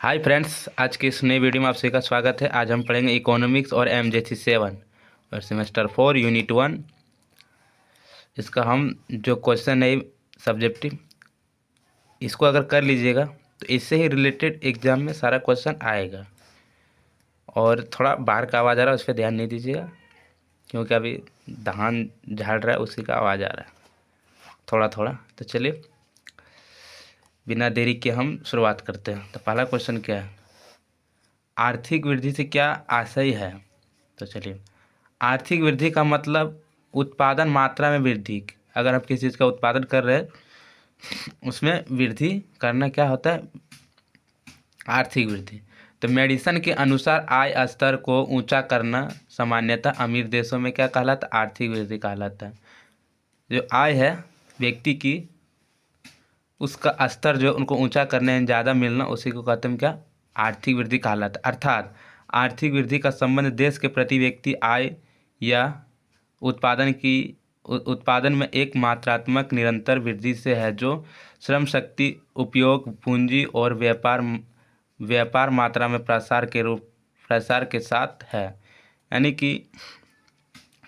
Hi friends, आज की इस नई वीडियो में आप सभी का स्वागत है। आज हम पढ़ेंगे इकोनॉमिक्स और MJC 7 और सेमेस्टर 4 यूनिट 1। इसका हम जो क्वेश्चन है सब्जेक्टिव, इसको अगर कर लीजिएगा तो इससे ही रिलेटेड एग्जाम में सारा क्वेश्चन आएगा। और थोड़ा बाहर का आवाज़ आ रहा है, उस पर ध्यान नहीं दीजिएगा क्योंकि अभी धान झाड़ रहा है, उसी का आवाज़ आ रहा है थोड़ा थोड़ा। तो चलिए बिना देरी के हम शुरुआत करते हैं। तो पहला क्वेश्चन क्या है, आर्थिक वृद्धि से क्या आशय है। तो चलिए, आर्थिक वृद्धि का मतलब उत्पादन मात्रा में वृद्धि। अगर आप किसी चीज़ का उत्पादन कर रहे हैं उसमें वृद्धि करना क्या होता है, आर्थिक वृद्धि। तो मेडिसन के अनुसार आय स्तर को ऊंचा करना सामान्यतः अमीर देशों में क्या कहलाता है, आर्थिक वृद्धि कहलाता है। जो आय है व्यक्ति की, उसका स्तर जो उनको ऊंचा करने में ज़्यादा मिलना, उसी को कहते हैं क्या, आर्थिक वृद्धि कहलाता है। अर्थात आर्थिक वृद्धि का संबंध देश के प्रति व्यक्ति आय या उत्पादन में एक मात्रात्मक निरंतर वृद्धि से है, जो श्रम शक्ति उपयोग पूंजी और व्यापार मात्रा में प्रसार के साथ है। यानी कि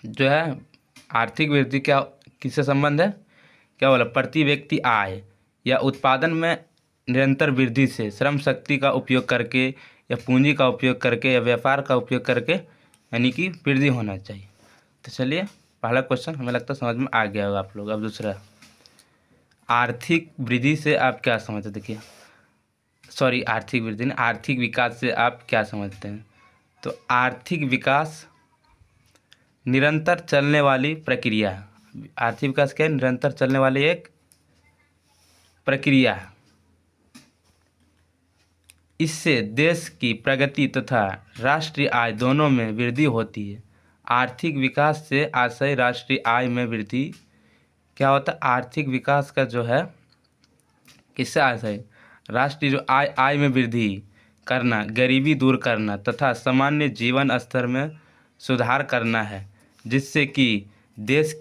जो है आर्थिक वृद्धि क्या किससे संबंध है, क्या बोला, प्रति व्यक्ति आय या उत्पादन में निरंतर वृद्धि से, श्रम शक्ति का उपयोग करके या पूंजी का उपयोग करके या व्यापार का उपयोग करके, यानी कि वृद्धि होना चाहिए। तो चलिए, पहला क्वेश्चन हमें लगता है समझ में आ गया होगा आप लोग। अब दूसरा, आर्थिक वृद्धि से आप क्या समझते हैं। देखिए, सॉरी, आर्थिक वृद्धि नहीं, आर्थिक विकास से आप क्या समझते हैं। तो आर्थिक विकास निरंतर चलने वाली प्रक्रिया है। आर्थिक विकास क्या है, निरंतर चलने वाली एक प्रक्रिया है। इससे देश की प्रगति तथा राष्ट्रीय आय दोनों में वृद्धि होती है। आर्थिक विकास से आशय राष्ट्रीय आय में वृद्धि क्या होता है, आर्थिक विकास का जो है किससे आशय, राष्ट्रीय जो आय में वृद्धि करना, गरीबी दूर करना तथा सामान्य जीवन स्तर में सुधार करना है, जिससे कि देश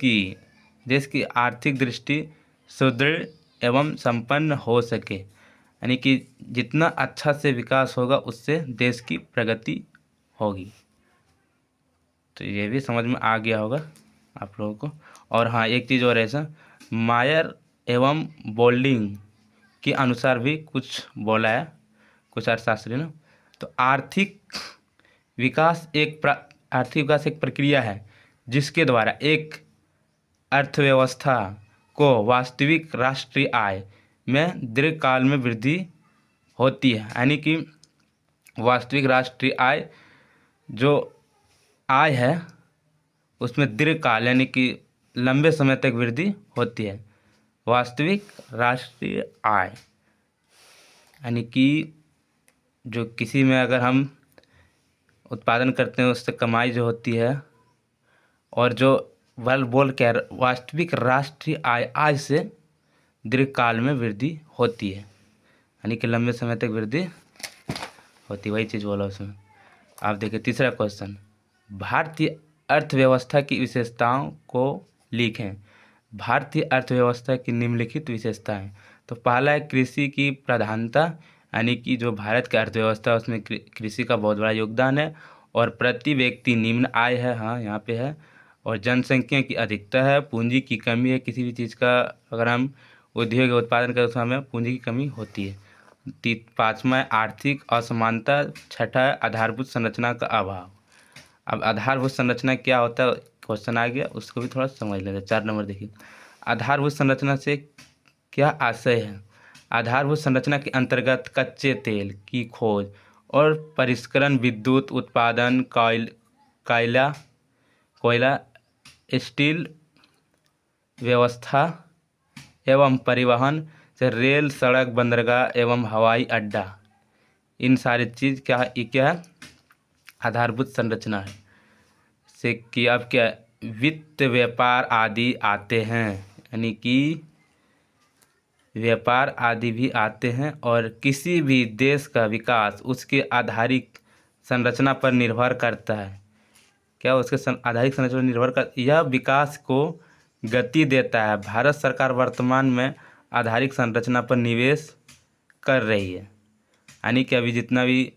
की आर्थिक दृष्टि सुदृढ़ एवं संपन्न हो सके। यानी कि जितना अच्छा से विकास होगा उससे देश की प्रगति होगी। तो ये भी समझ में आ गया होगा आप लोगों को। और हाँ, एक चीज़ और ऐसा, मायर एवं बोल्डिंग के अनुसार भी कुछ बोला है कुछ अर्थशास्त्री ने। तो आर्थिक विकास एक प्रक्रिया है जिसके द्वारा एक अर्थव्यवस्था को वास्तविक राष्ट्रीय आय में दीर्घकाल में वृद्धि होती है। यानी कि वास्तविक राष्ट्रीय आय जो आय है उसमें दीर्घकाल यानी कि लंबे समय तक वृद्धि होती है। वास्तविक राष्ट्रीय आय यानी कि जो किसी में अगर हम उत्पादन करते हैं उससे कमाई जो होती है, और जो बोल के वास्तविक राष्ट्रीय आय से दीर्घकाल में वृद्धि होती है, यानी कि लंबे समय तक वृद्धि होती है। वही चीज़ बोला उसमें। आप देखिए तीसरा क्वेश्चन, भारतीय अर्थव्यवस्था की विशेषताओं को लिखें। भारतीय अर्थव्यवस्था की निम्नलिखित विशेषताएं। तो पहला है कृषि की प्रधानता, यानी कि जो भारत की अर्थव्यवस्था है उसमें कृषि का बहुत बड़ा योगदान है। और प्रति व्यक्ति निम्न आय है, हाँ यहाँ पे है। और जनसंख्या की अधिकता है। पूंजी की कमी है, किसी भी चीज़ का अगर हम उद्योग या उत्पादन करें तो हमें पूंजी की कमी होती है। पाँचवा है आर्थिक असमानता। छठा है आधारभूत संरचना का अभाव। अब आधारभूत संरचना क्या होता है, क्वेश्चन आ गया, उसको भी थोड़ा समझ लेते हैं। 4 नंबर देखिए, आधारभूत संरचना से क्या आशय है। आधारभूत संरचना के अंतर्गत कच्चे तेल की खोज और परिष्करण, विद्युत उत्पादन, कोयला, स्टील व्यवस्था एवं परिवहन से रेल, सड़क, बंदरगाह एवं हवाई अड्डा, इन सारी चीज़ क्या है, आधारभूत संरचना है। से कि अब क्या वित्त व्यापार आदि आते हैं, यानी कि व्यापार आदि भी आते हैं। और किसी भी देश का विकास उसके आधारिक संरचना पर निर्भर करता है। क्या उसके आधारिक संरचना पर निर्भर कर, यह विकास को गति देता है। भारत सरकार वर्तमान में आधारिक संरचना पर निवेश कर रही है। यानी कि अभी जितना भी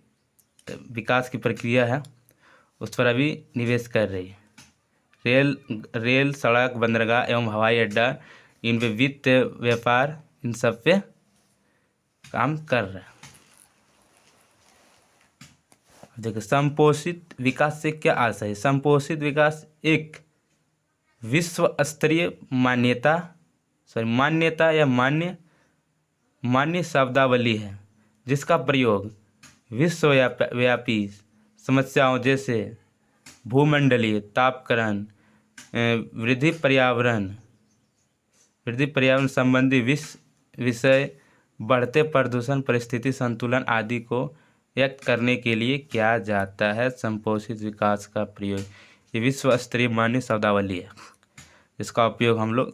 विकास की प्रक्रिया है उस पर अभी निवेश कर रही है। रेल सड़क बंदरगाह एवं हवाई अड्डा, इन पे वित्त व्यापार, इन सब पे काम कर रहा है। देखो संपोषित विकास से क्या आशय है। संपोषित विकास एक विश्व स्तरीय मान्यता या मान्य शब्दावली है जिसका प्रयोग विश्वव्यापी समस्याओं जैसे भूमंडलीय तापकरण, वृद्धि पर्यावरण संबंधी विषय, बढ़ते प्रदूषण, परिस्थिति संतुलन आदि को व्यक्त करने के लिए किया जाता है। संपोषित विकास का प्रयोग ये विश्व स्तरीय मान्य शब्दावली है। इसका उपयोग हम लोग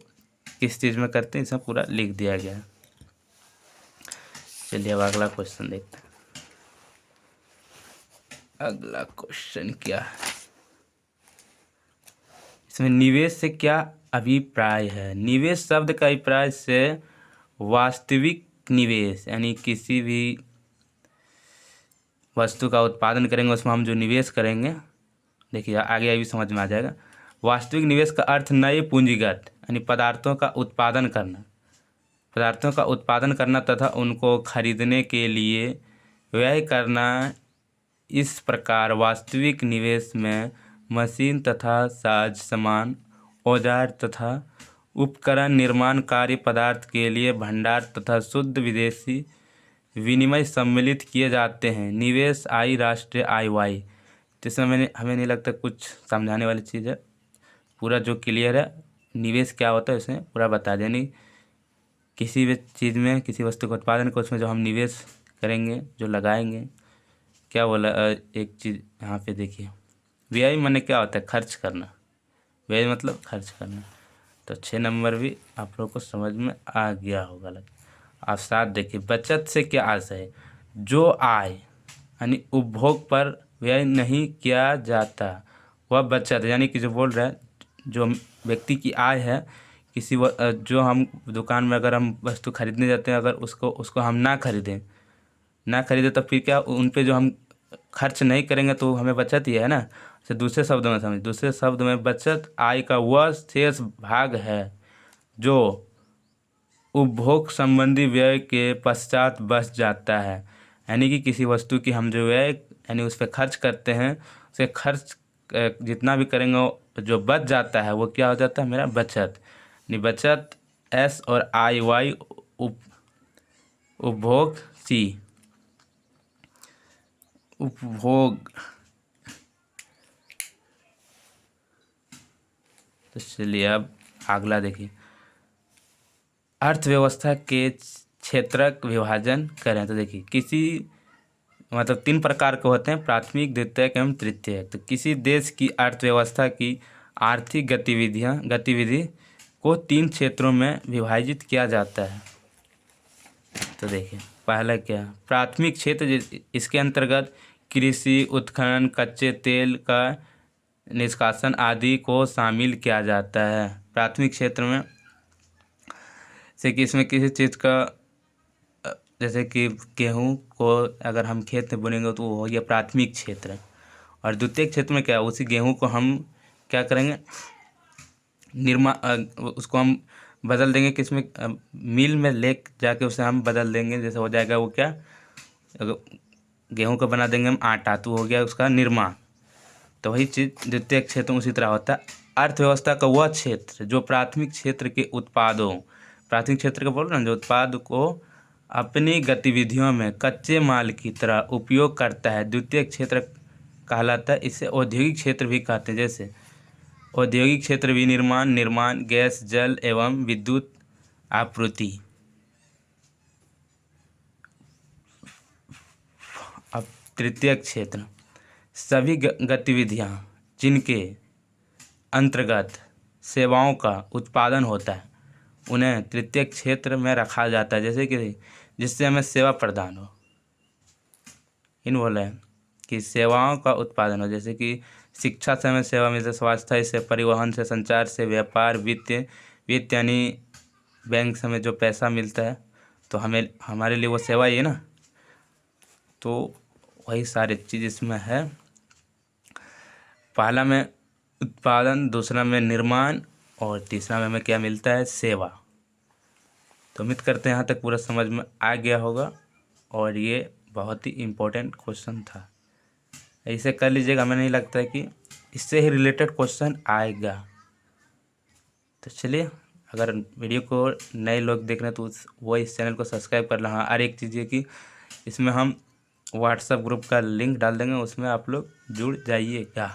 किस चीज़ में करते हैं, इसमें पूरा लिख दिया गया है। चलिए अब अगला क्वेश्चन देखते हैं। अगला क्वेश्चन क्या है, इसमें निवेश से क्या अभिप्राय है। निवेश शब्द का अभिप्राय से वास्तविक निवेश, यानी किसी भी वस्तु का उत्पादन करेंगे उसमें हम जो निवेश करेंगे, देखिए आगे अभी समझ में आ जाएगा। वास्तविक निवेश का अर्थ नए पूंजीगत यानी पदार्थों का उत्पादन करना तथा उनको खरीदने के लिए व्यय करना। इस प्रकार वास्तविक निवेश में मशीन तथा साज सामान, औजार तथा उपकरण, निर्माण कार्य, पदार्थ के लिए भंडार तथा शुद्ध विदेशी विनिमय सम्मिलित किए जाते हैं। निवेश आय, राष्ट्रीय आय वाई। तो इसमें हमें नहीं लगता कुछ समझाने वाली चीज़ है, पूरा जो क्लियर है निवेश क्या होता है इसमें पूरा बता दिया। नहीं किसी भी चीज़ में, किसी वस्तु का उत्पादन को उसमें जो हम निवेश करेंगे, जो लगाएंगे, क्या बोला एक चीज़ यहाँ पे देखिए, व्यय माने क्या होता है, खर्च करना। व्यय मतलब खर्च करना। तो 6 नंबर भी आप लोग को समझ में आ गया होगा लग। आप साथ देखिए, बचत से क्या आशय है। जो आय यानी उपभोग पर व्यय नहीं किया जाता वह बचत, यानी कि जो बोल रहा है जो व्यक्ति की आय है, जो हम दुकान में अगर हम वस्तु खरीदने जाते हैं, अगर उसको हम ना खरीदें तो फिर क्या उन पे जो हम खर्च नहीं करेंगे तो हमें बचत ही है ना। तो दूसरे शब्द में बचत आय का वह शेष भाग है जो उपभोग संबंधी व्यय के पश्चात बच जाता है। यानी कि किसी वस्तु की हम जो व्यय यानी उस पर खर्च करते हैं, उसे खर्च जितना भी करेंगे जो बच जाता है वो क्या हो जाता है, मेरा बचत। यानी बचत एस और आई वाई, उपभोग सी, उपभोग। तो चलिए अब अगला देखिए, अर्थव्यवस्था के क्षेत्रक विभाजन करें। तो देखिए किसी मतलब 3 प्रकार के होते हैं, प्राथमिक, द्वितीयक एवं तृतीयक। तो किसी देश की अर्थव्यवस्था की आर्थिक गतिविधि को 3 क्षेत्रों में विभाजित किया जाता है। तो देखिए पहला क्या, प्राथमिक क्षेत्र, इसके अंतर्गत कृषि, उत्खनन, कच्चे तेल का निष्कासन आदि को शामिल किया जाता है। प्राथमिक क्षेत्र में से कि इसमें किसी चीज़ का जैसे कि गेहूँ को अगर हम खेत में बोनेंगे तो वो हो गया प्राथमिक क्षेत्र। और द्वितीयक क्षेत्र में क्या है, उसी गेहूँ को हम क्या करेंगे, उसको हम बदल देंगे किसमें, मिल में ले जाके उसे हम बदल देंगे, जैसे हो जाएगा वो क्या, गेहूँ का बना देंगे हम आटा, तो हो गया उसका निर्माण। तो वही चीज़ द्वितीयक क्षेत्र में उसी तरह होता है। अर्थव्यवस्था का वह क्षेत्र जो प्राथमिक क्षेत्र के उत्पादों, प्राथमिक क्षेत्र का बोल रहे हैं, जो उत्पाद को अपनी गतिविधियों में कच्चे माल की तरह उपयोग करता है, द्वितीयक क्षेत्र कहलाता है। इसे औद्योगिक क्षेत्र भी कहते हैं। जैसे औद्योगिक क्षेत्र विनिर्माण, गैस, जल एवं विद्युत आपूर्ति। अब तृतीयक क्षेत्र, सभी गतिविधियां जिनके अंतर्गत सेवाओं का उत्पादन होता है उन्हें तृतीयक क्षेत्र में रखा जाता है। जैसे कि जिससे हमें सेवा प्रदान हो, इन बोले कि सेवाओं का उत्पादन हो, जैसे कि शिक्षा से हमें सेवा मिलती है, स्वास्थ्य से, परिवहन से, संचार से, व्यापार, वित्त यानी बैंक से हमें जो पैसा मिलता है तो हमें हमारे लिए वो सेवा ही है ना। तो वही सारी चीज़ इसमें है। पहला में उत्पादन, दूसरा में निर्माण और तीसरा में हमें क्या मिलता है, सेवा। तो उम्मीद करते हैं यहाँ तक पूरा समझ में आ गया होगा और ये बहुत ही इम्पोर्टेंट क्वेश्चन था। ऐसे कर लीजिएगा, हमें नहीं लगता है कि इससे ही रिलेटेड क्वेश्चन आएगा। तो चलिए, अगर वीडियो को नए लोग देख रहे हैं तो वो इस चैनल को सब्सक्राइब कर लें। हाँ, और एक चीज़ है कि इसमें हम व्हाट्सएप ग्रुप का लिंक डाल देंगे, उसमें आप लोग जुड़ जाइएगा।